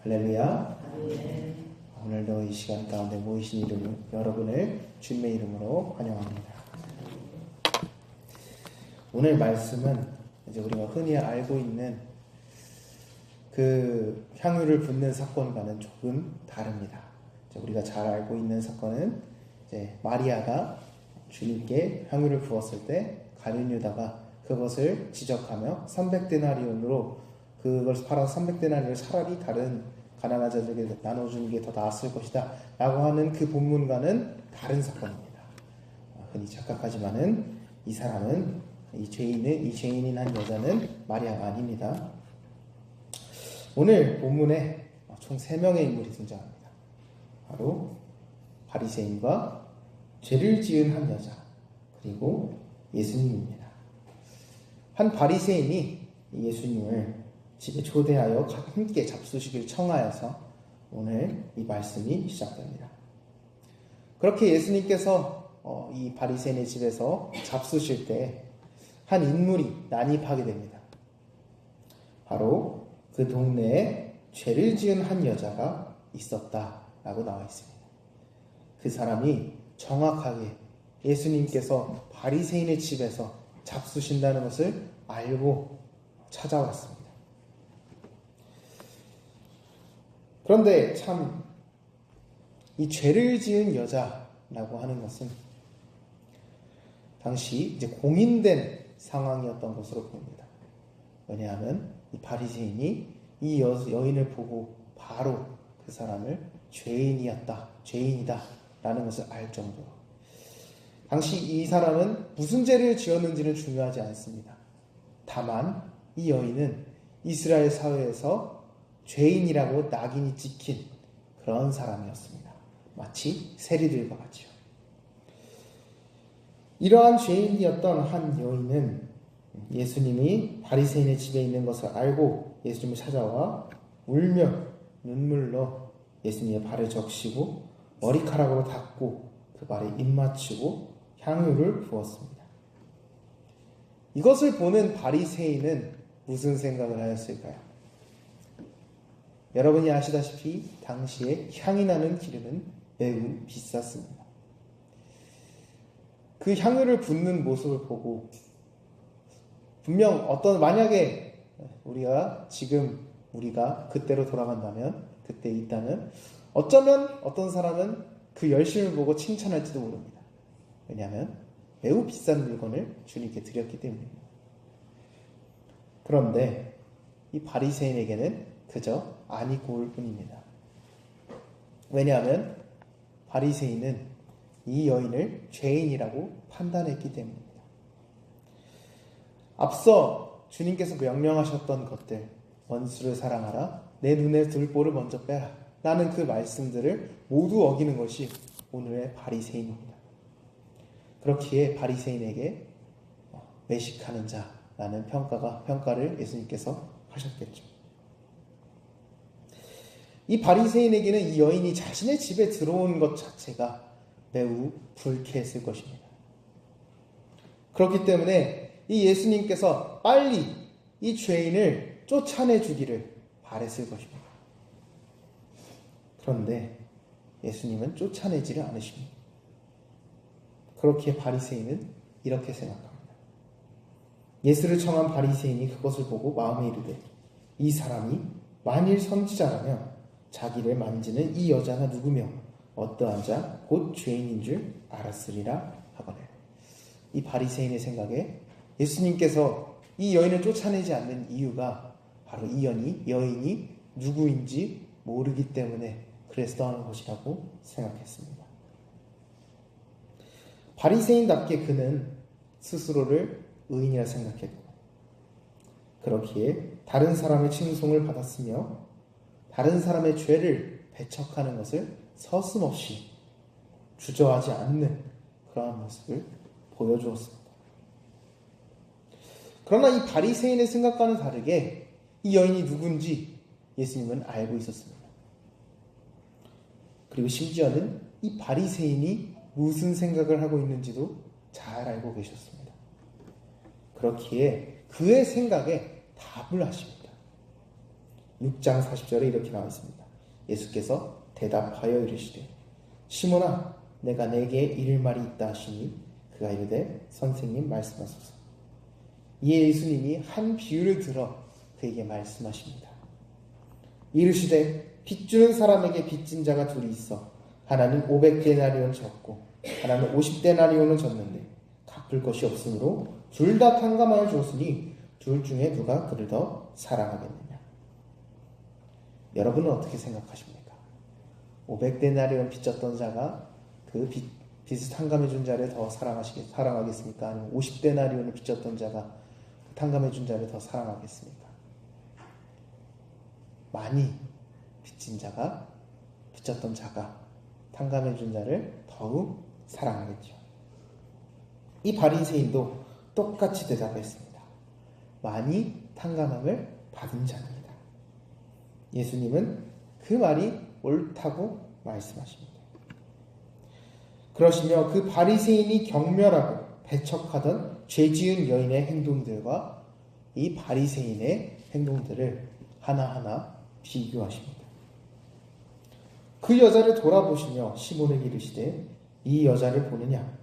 할렐루야. 오늘도 이 시간 가운데 모이신 여러분을 주님의 이름으로 환영합니다. 오늘 말씀은 이제 우리가 흔히 알고 있는 그 향유를 붓는 사건과는 조금 다릅니다. 우리가 잘 알고 있는 사건은 이제 마리아가 주님께 향유를 부었을 때 가룟 유다가 그것을 지적하며 300데나리온으로 그걸 팔아서 300데나리온을 차라리 다른 가난한 자들에게 나눠주는 게 더 나았을 것이다 라고 하는 그 본문과는 다른 사건입니다. 흔히 착각하지만은 이 사람은 이 죄인인 한 여자는 마리아가 아닙니다. 오늘 본문에 총 3명의 인물이 등장합니다. 바로 바리새인과 죄를 지은 한 여자 그리고 예수님입니다. 한 바리새인이 예수님을 집에 초대하여 함께 잡수시길 청하여서 오늘 이 말씀이 시작됩니다. 그렇게 예수님께서 이 바리새인의 집에서 잡수실 때 한 인물이 난입하게 됩니다. 바로 그 동네에 죄를 지은 한 여자가 있었다라고 나와 있습니다. 그 사람이 정확하게 예수님께서 바리새인의 집에서 잡수신다는 것을 알고 찾아왔습니다. 그런데 참 이 죄를 지은 여자라고 하는 것은 당시 이제 공인된 상황이었던 것으로 보입니다. 왜냐하면 이 바리새인이 이 여인을 보고 바로 그 사람을 죄인이다 라는 것을 알 정도로 당시 이 사람은 무슨 죄를 지었는지는 중요하지 않습니다. 다만 이 여인은 이스라엘 사회에서 죄인이라고 낙인이 찍힌 그런 사람이었습니다. 마치 세리들과 같이요. 이러한 죄인이었던 한 여인은 예수님이 바리새인의 집에 있는 것을 알고 예수님을 찾아와 울며 눈물로 예수님의 발을 적시고 머리카락으로 닦고 그 발에 입 맞추고 향유를 부었습니다. 이것을 보는 바리새인은 무슨 생각을 하였을까요? 여러분이 아시다시피 당시에 향이 나는 기름은 매우 비쌌습니다. 그 향유를 붓는 모습을 보고 분명 만약에 우리가 그때로 돌아간다면 그때 있다면 어쩌면 어떤 사람은 그 열심을 보고 칭찬할지도 모릅니다. 왜냐하면 매우 비싼 물건을 주님께 드렸기 때문입니다. 그런데 이 바리새인에게는 그저 안이 고울 뿐입니다. 왜냐하면 바리새인은 이 여인을 죄인이라고 판단했기 때문입니다. 앞서 주님께서 명령하셨던 것들, 원수를 사랑하라, 내 눈에 들보를 먼저 빼라 라는 그 말씀들을 모두 어기는 것이 오늘의 바리새인입니다. 그렇기에 바리새인에게 외식하는 자라는 평가를 예수님께서 하셨겠죠. 이 바리새인에게는 이 여인이 자신의 집에 들어온 것 자체가 매우 불쾌했을 것입니다. 그렇기 때문에 이 예수님께서 빨리 이 죄인을 쫓아내 주기를 바랬을 것입니다. 그런데 예수님은 쫓아내지를 않으십니다. 그렇기에 바리새인은 이렇게 생각합니다. 예수를 청한 바리새인이 그것을 보고 마음에 이르되 이 사람이 만일 선지자라면 자기를 만지는 이 여자가 누구며 어떠한 자 곧 죄인인 줄 알았으리라 하거늘. 이 바리새인의 생각에 예수님께서 이 여인을 쫓아내지 않는 이유가 바로 이 여인이 누구인지 모르기 때문에 그랬던 것이라고 생각했습니다. 바리새인답게 그는 스스로를 의인이라 생각했고 그렇기에 다른 사람의 칭송을 받았으며 다른 사람의 죄를 배척하는 것을 서슴없이 주저하지 않는 그러한 모습을 보여주었습니다. 그러나 이 바리새인의 생각과는 다르게 이 여인이 누군지 예수님은 알고 있었습니다. 그리고 심지어는 이 바리새인이 무슨 생각을 하고 있는지도 잘 알고 계셨습니다. 그렇기에 그의 생각에 답을 하십니다. 6장 40절에 이렇게 나와 있습니다. 예수께서 대답하여 이르시되 시몬아 내가 내게 이를 말이 있다 하시니 그가 이르되 선생님 말씀하소서. 이에 예수님이 한 비유를 들어 그에게 말씀하십니다. 이르시되 빚 주는 사람에게 빚진 자가 둘이 있어 하나는 500데나리온 졌고 하나는 50데나리온을 졌는데 갚을 것이 없으므로 둘 다 탕감하여 주었으니 둘 중에 누가 그를 더 사랑하겠느냐. 여러분은 어떻게 생각하십니까? 500데나리온 빚졌던 자가 그 빚을 탕감해 준 자를 더 사랑하겠습니까? 아니면 50데나리온을 빚졌던 자가 탕감해 준 자를 더 사랑하겠습니까? 많이 빚진 자가, 빚졌던 자가 탕감해 준 자를 더욱 사랑하겠죠. 이 바리새인도 똑같이 대답했습니다. 많이 탕감함을 받은 자입니다. 예수님은 그 말이 옳다고 말씀하십니다. 그러시며 그 바리새인이 경멸하고 배척하던 죄 지은 여인의 행동들과 이 바리새인의 행동들을 하나하나 비교하십니다. 그 여자를 돌아보시며 시몬에게 이르시되 이 여자를 보느냐?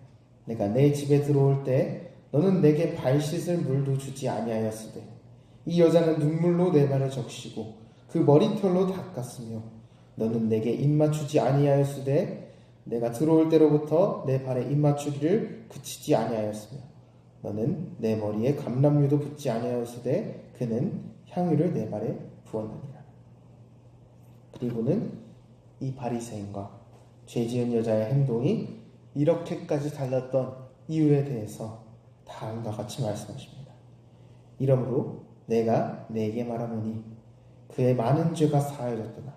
내가 내 집에 들어올 때 너는 내게 발 씻을 물도 주지 아니하였으되 이 여자는 눈물로 내 발을 적시고 그 머리털로 닦았으며 너는 내게 입맞추지 아니하였으되 내가 들어올 때로부터 내 발에 입맞추기를 그치지 아니하였으며 너는 내 머리에 감람유도 붓지 아니하였으되 그는 향유를 내 발에 부었느니라. 그리고는 이 바리새인과 죄지은 여자의 행동이 이렇게까지 달랐던 이유에 대해서 다음과 같이 말씀하십니다. 이러므로 내가 네게 말하노니 그의 많은 죄가 사하여졌도다.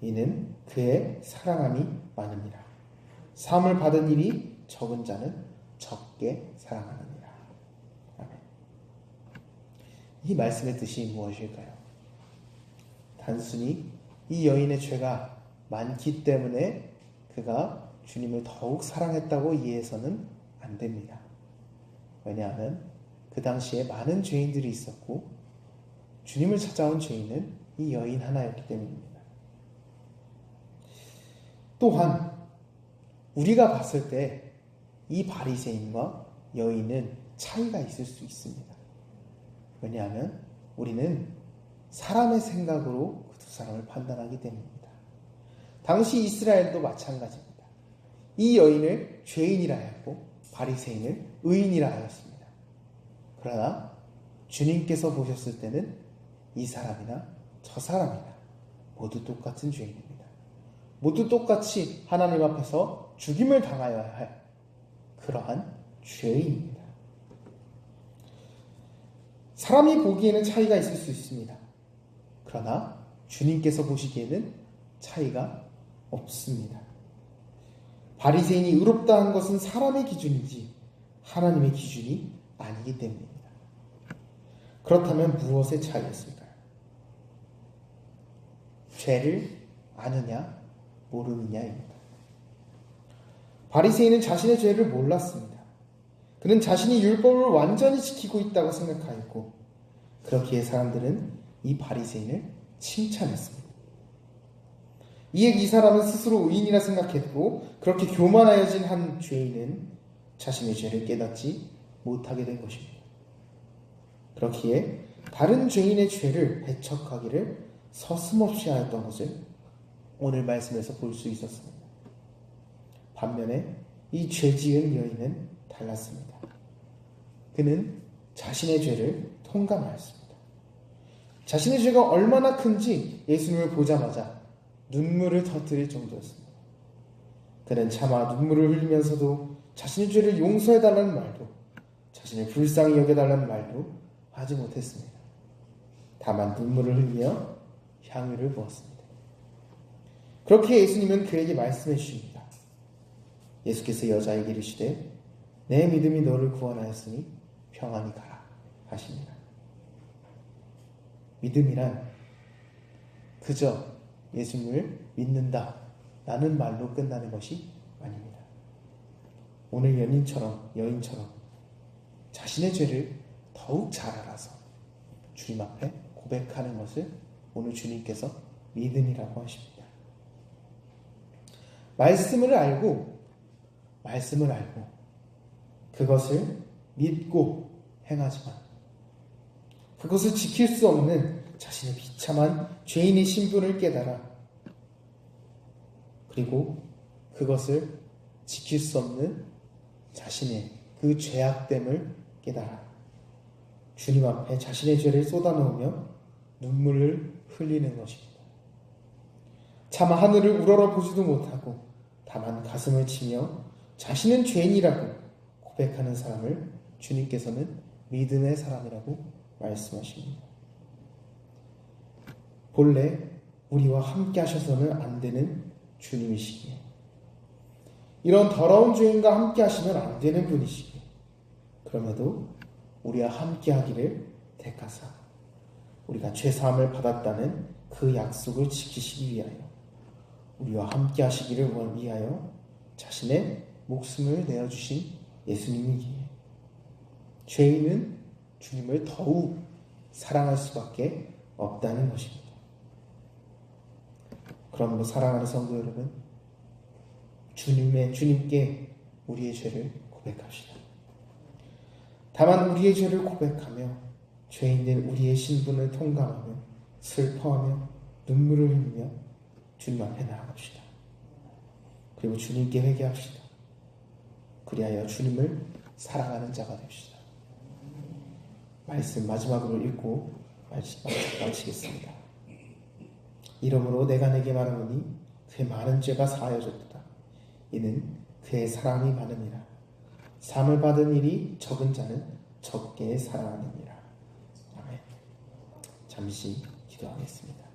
이는 그의 사랑함이 많으니라. 사함을 받은 일이 적은 자는 적게 사랑하느니라. 아멘. 이 말씀의 뜻이 무엇일까요? 단순히 이 여인의 죄가 많기 때문에 그가 주님을 더욱 사랑했다고 이해해서는 안 됩니다. 왜냐하면 그 당시에 많은 죄인들이 있었고 주님을 찾아온 죄인은 이 여인 하나였기 때문입니다. 또한 우리가 봤을 때 이 바리새인과 여인은 차이가 있을 수 있습니다. 왜냐하면 우리는 사람의 생각으로 그 두 사람을 판단하기 때문입니다. 당시 이스라엘도 마찬가지입니다. 이 여인을 죄인이라 하였고 바리새인을 의인이라 하였습니다. 그러나 주님께서 보셨을 때는 이 사람이나 저 사람이나 모두 똑같은 죄인입니다. 모두 똑같이 하나님 앞에서 죽임을 당하여야 할 그러한 죄인입니다. 사람이 보기에는 차이가 있을 수 있습니다. 그러나 주님께서 보시기에는 차이가 없습니다. 바리새인이 의롭다 한 것은 사람의 기준이지 하나님의 기준이 아니기 때문입니다. 그렇다면 무엇의 차이였을까요? 죄를 아느냐 모르느냐입니다. 바리새인은 자신의 죄를 몰랐습니다. 그는 자신이 율법을 완전히 지키고 있다고 생각하였고 그렇기에 사람들은 이 바리새인을 칭찬했습니다. 이에 이 사람은 스스로 의인이라 생각했고 그렇게 교만하여진 한 죄인은 자신의 죄를 깨닫지 못하게 된 것입니다. 그렇기에 다른 죄인의 죄를 배척하기를 서슴없이 하였던 것을 오늘 말씀에서 볼 수 있었습니다. 반면에 이 죄지은 여인은 달랐습니다. 그는 자신의 죄를 통감하였습니다. 자신의 죄가 얼마나 큰지 예수님을 보자마자 눈물을 터뜨릴 정도였습니다. 그는 차마 눈물을 흘리면서도 자신의 죄를 용서해달라는 말도 자신을 불쌍히 여겨달라는 말도 하지 못했습니다. 다만 눈물을 흘리며 향유를 부었습니다. 그렇게 예수님은 그에게 말씀해 주십니다. 예수께서 여자에게 이르시되 내 믿음이 너를 구원하였으니 평안히 가라 하십니다. 믿음이란 그저 예수님을 믿는다 라는 말로 끝나는 것이 아닙니다. 오늘 여인처럼 자신의 죄를 더욱 잘 알아서 주님 앞에 고백하는 것을 오늘 주님께서 믿음이라고 하십니다. 말씀을 알고 그것을 믿고 행하지만 그것을 지킬 수 없는 자신의 비참한 죄인의 신분을 깨달아 그리고 그것을 지킬 수 없는 자신의 그 죄악됨을 깨달아 주님 앞에 자신의 죄를 쏟아놓으며 눈물을 흘리는 것입니다. 차마 하늘을 우러러 보지도 못하고 다만 가슴을 치며 자신은 죄인이라고 고백하는 사람을 주님께서는 믿음의 사람이라고 말씀하십니다. 본래 우리와 함께 하셔서는 안 되는 주님이시기에 이런 더러운 죄인과 함께 하시면 안 되는 분이시기에 그럼에도 우리와 함께 하기를 택하사 우리가 죄사함을 받았다는 그 약속을 지키시기 위하여 우리와 함께 하시기를 위하여 자신의 목숨을 내어주신 예수님이기에 죄인은 주님을 더욱 사랑할 수밖에 없다는 것입니다. 그러므로 사랑하는 성도 여러분, 주님께 우리의 죄를 고백합시다. 다만 우리의 죄를 고백하며 죄인된 우리의 신분을 통감하며 슬퍼하며 눈물을 흘리며 주님 앞에 나아갑시다. 그리고 주님께 회개합시다. 그리하여 주님을 사랑하는 자가 됩시다. 말씀 마지막으로 읽고 마치겠습니다. 이러므로 내가 내게 말하노니 그의 많은 죄가 사하여졌도다. 이는 그의 사랑이 많음이라. 사함을 받은 일이 적은 자는 적게 사랑하느니라. 아멘. 잠시 기도하겠습니다.